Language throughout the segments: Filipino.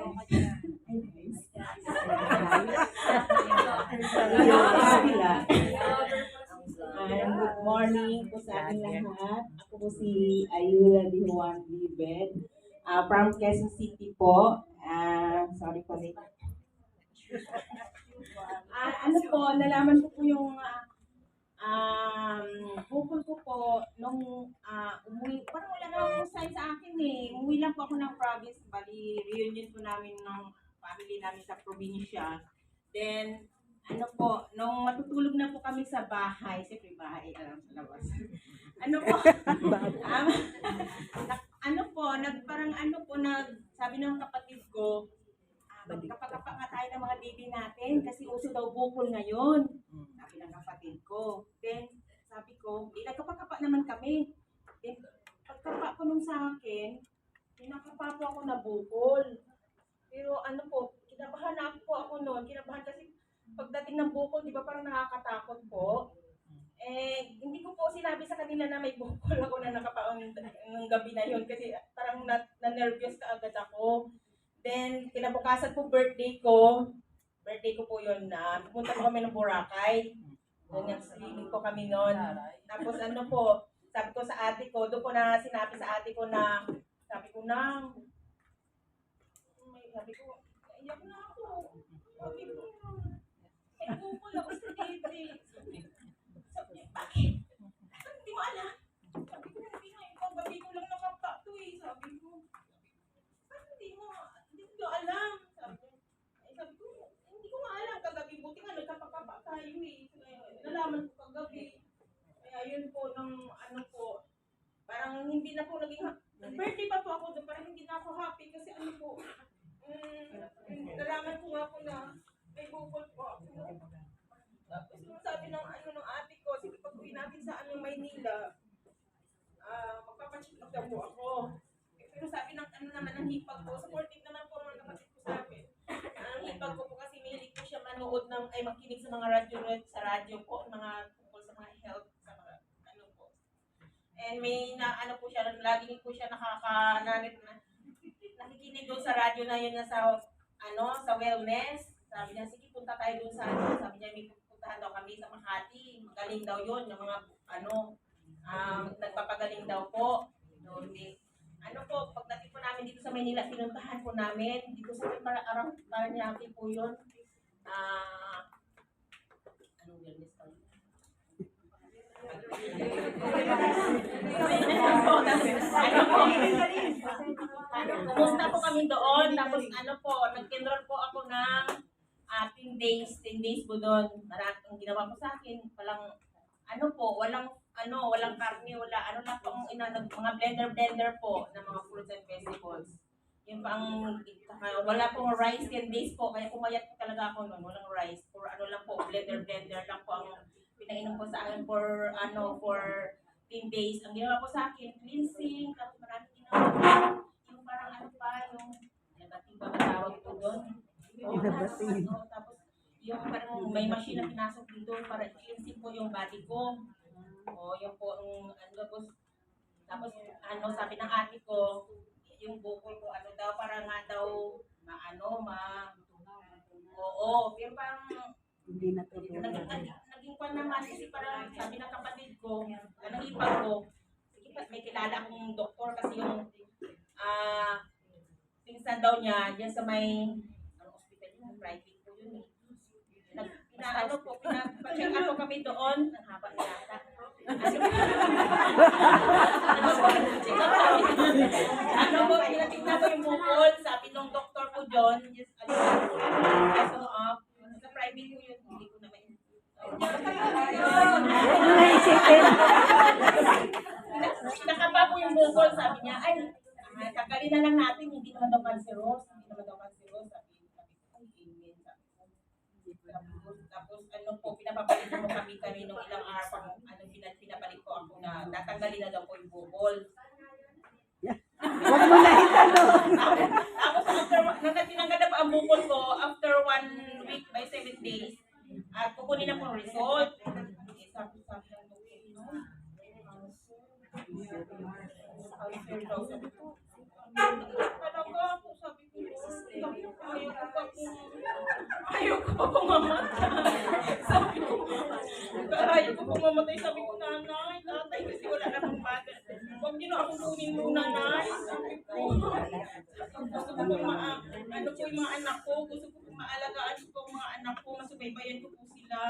Good morning po sa ating lahat. Ako po si Ayula Di Juan Libed, from Quezon City po. Sorry po late. Ano po, nalaman ko po yung bukol ko po nung umuwi. Parang wala na akong sign sa akin eh. Umuwi lang po ako ng province. Bali, reunion po namin ng family namin sa probinsya. Then, ano po, nung matutulog na po kami sa bahay, siyempre bahay alam sa labas. Ano po, sabi ng kapatid ko, magkapagkapa nga tayo ng mga baby natin kasi uso daw bukol ngayon. Sabi ng kapatid ko. Then, sabi ko, nagkapagkapa naman kami. Then, pagkapa ko nung sa akin, nakapa po ako na bukol. Pero ano po, kinabahan na po ako noon. Kinabahan kasi pagdating ng bukol, di ba parang nakakatakot po? Hindi ko po sinabi sa kanila na may bukol ako na nakapaon ng gabi na yun kasi parang na-nervous ka agad ako. Then, kinabukasan po birthday ko po yun na pumunta po kami ng Boracay. Doon nag-swimming po kami noon. Tapos ano po, sabi ko sa ate ko, doon ko na sinabi sa ate ko na, sabi ko, iyak na ako. Sabi ko, ay bukol ako sa dede. Sabi niya, bakit? Hindi mo alam. Sabi ko, hindi nga, ikaw gabi ko lang nakapa to eh. Sabi ko, bakit hindi ko alam. Sabi ko, hindi ko nga alam kagabi. Buti nga nagkapakapa tayo eh. Nalaman ko kagabi. Kaya yun po, parang hindi na po naging birthday pa po ako doon, parang hindi na ako happy kasi nalaman ko nga po na may bukol po ako. Tapos sabi ng ate ko, sige pag uwi natin sa Maynila, magpapacheck up daw po ako. Pero sabi ng ng hipag ko, supportive naman po mga kapatid ko sa akin. Ang hipag ko po kasi mahilig po siya makinig sa mga radyo po, mga tungkol sa mga health, sa mga po. And may po siya, lagi po siya nakikinig doon sa radyo na yun na sa wellness. Sabi niya, sige punta tayo doon sa sabi niya, may pupuntahan daw kami sa Makati. Magaling daw yun, yung mga nagpapagaling daw po. So, pagdating po namin dito sa Maynila, pinuntahan po namin. Dito sa Paranaque po yun. Anong wellness daw? Kumusta po kami doon? Tapos nag-enroll po ako ng 10 days po doon. Maraming ginawa po sa akin. Walang karne, lang po mga blender po ng mga fruits and vegetables. Yung wala pong rice 10 days po, kaya pumayat po talaga ako noon, walang rice. For lang po, blender lang po ang pinainom ko sa akin for 10 days. Ang ginawa ko sa akin, cleansing, tapos maraming ginawa. Yung parang yung nabating ba matawag po doon? Tapos yung parang may machine na pinasok dito para cleansing po yung body ko. Yung po, tapos sabi ng ate ko, yung bukol ko, para nga daw, pero parang, naging pan naman, kasi parang sabi ng kapatid ko, ng ipag ko, sige pa, may kilala akong doktor, kasi yung, pinsan daw niya, dyan sa may, hospital yun, private po yun eh. Pag-check ako kami doon, ang haba yata. Pinatignan ko yung bukol, sabi nung doktor ko John, sa private ko yun, hindi ko naman yun. Nakapa po yung bukol, sabi niya, tagalin na lang natin, hindi naman daw cancerous, sabi ko, tapos pinapabalik mo kami nung ilang araw, pinabalik ko ako na tatanggalin na daw po yung bukol. Huwag mo na itanong. Tapos nung tinanggal na po ang bukol ko, after 1 week by 7 days, at kukunin na po ang result. Sabi ng doktor, talaga po, sabi ko, Ayaw ko pa pumamatay. Sabi ko, ayaw ko pumamatay. Sabi ko, nanay, tatay, kasi wala na akong bata. Huwag niyo na akong kunin muna, nanay. Sabi ko, gusto ko pong ano po yung mga anak ko, gusto ko pong maalagaan ko ang mga anak ko, masubaybayan ko po sila.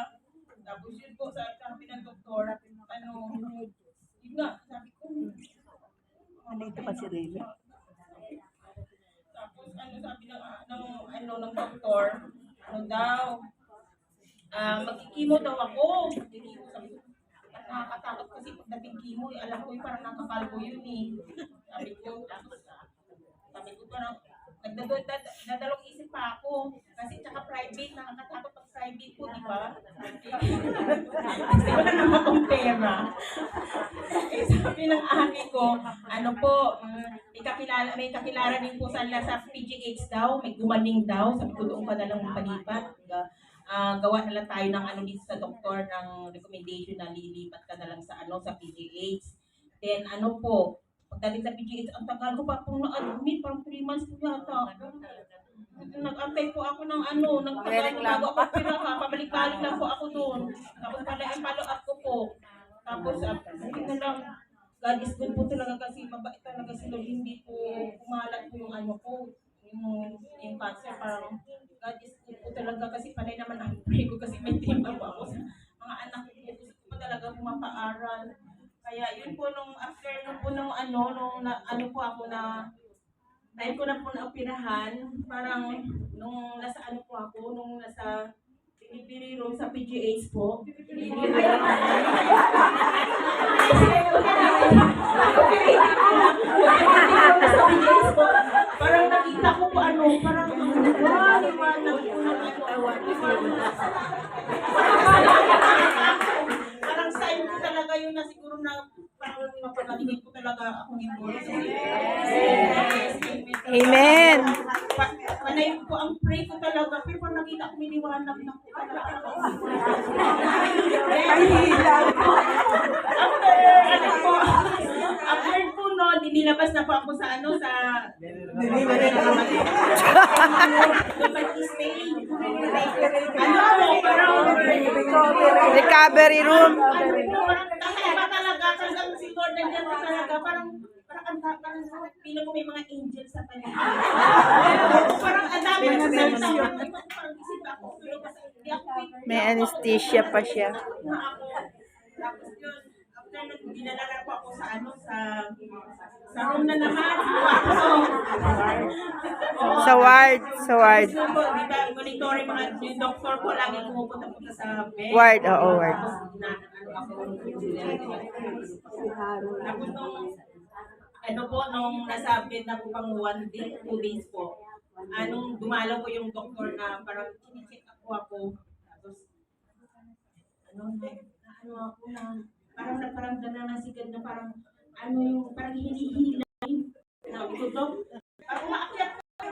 Tapos yun po, sabi ng doktor, ano, yun nga, sabi ko, Nandito pa si Rene. tapos ano sabi ng doktor, ano daw, magkikimo daw ako. Magkikimo, sabi ko, nakakatakot kasi pagdating kimo, alam ko yung parang nakapalbo yun eh. Sabi ko parang, nagdadalong isip pa ako. Kasi tsaka private, nakakatakot pag private po, di ba? Kasi wala naman akong pera. Eh, sabi ng ate ko, ano po, may kakilala din po sa PGH daw, may gumaling daw. Sabi ko doon ka na lang palipat. Gawa na lang tayo ng ano dito sa doktor ng recommendation na lilipat ka na lang sa sa PGH. Then ano po, pagdating sa PGH, ang tagal ko pa pong na-admit, parang 3 months po yata. Nag-antay po ako ng nagtagal ko bago ako pira, pabalik-balik lang po ako doon. Tapos pala ang follow up ko po. Tapos, hindi na lang, God is good po talaga kasi mabait talaga sila, hindi po kumalat po yung ko, yung cancer, parang God is good po talaga kasi panay naman ang pray ko kasi may team pa po ako sa mga anak ko, gusto ko pa talaga pumapaaral. Kaya yun po after po nung po ako na dahil ko na po naoperahan, parang nung nasa po ako, nung nasa delivery room sa PGH po. Parang nakita ko po parang parang sign ko talaga yun na siguro na parang mapagaling ko talaga akong invoice. Amen. Panay po ang pray ko talaga, pero pag nakita ko miniwanag na po talaga. After po dinilabas na po ako sa sa Recovery room. Kakaiba talaga, talagang si Lord nandiyan po talaga, parang pino ko may mga angels sa paligid. Parang ang dami ng salita, parang isip ako, pero hindi ako May anesthesia pa siya. Tapos yun, after dinadala po ako sa sa room na naman. Sa ward. Sa ward. So po, di ba, monitoring yung doktor po, lagi pumupunta sa bed. Ward, oo, ward. Tapos nung nasa bed na po pang 1 day, 2 days po, nung dumalaw po yung doktor na parang chine-check ako. Tapos, ako na, parang nagparamdam na nasigad na parang, parang hinihila. Sabi ko, Dok, umaakyat. Ay,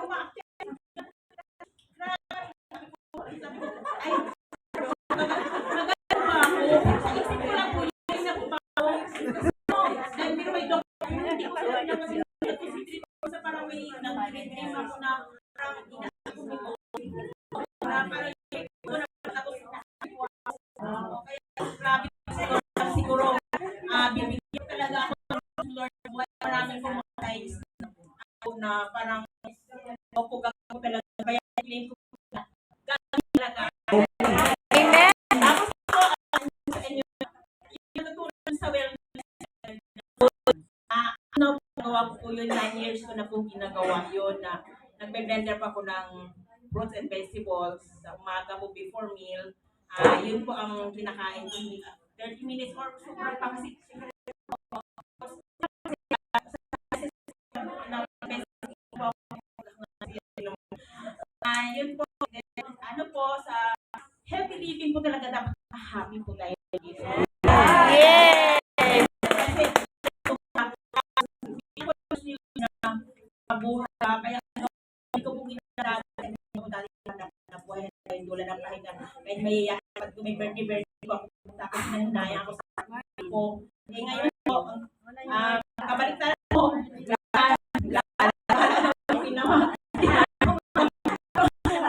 nagano ba ako? Isip ko lang po yun na po ba ako? Dahil pero may doktor, hindi ko alam na kasi sa parang may nag-dream ako na parang inaako ko na parang tapos kaya grabe siguro bibigyan talaga ako ng Lord maraming times na parang ako gagawin talaga kaya claim ko talaga. Amen. Tapos po sa inyo yung natulong sa wellness nagawa ko po yun 9 years ko na po ginagawa yun na nagbe-blender pa ako ng fruits and vegetables sa umaga po before meal. Yun po ang kinakain ko 30 minutes or super pa kasi yun po sa healthy living po talaga dapat happy po tayo dito. Yeah. Mabuhay kaya hindi ko po ginagawa ko dati na buhay na dula ng kahit kahit may pag may birthday ko ako tapos nanaya ako sa ko ngayon po kabalik tayo po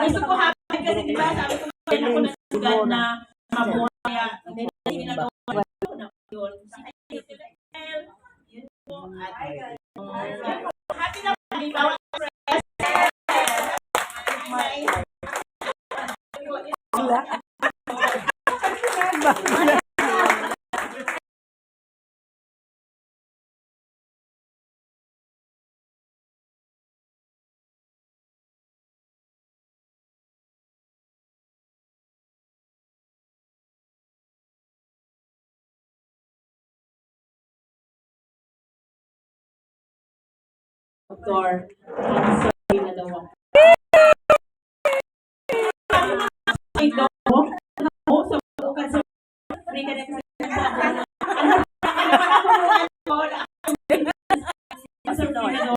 Gusto ko happy kasi di ba sabi ko rin ako nasugan na mabuhay. Kaya hindi na ginagawa ko na yun. Yun po. Happy na po. Di ba? Doktor, sorry na daw ako. Ay, Dok, ano sa bukan sa free ka na kasi ano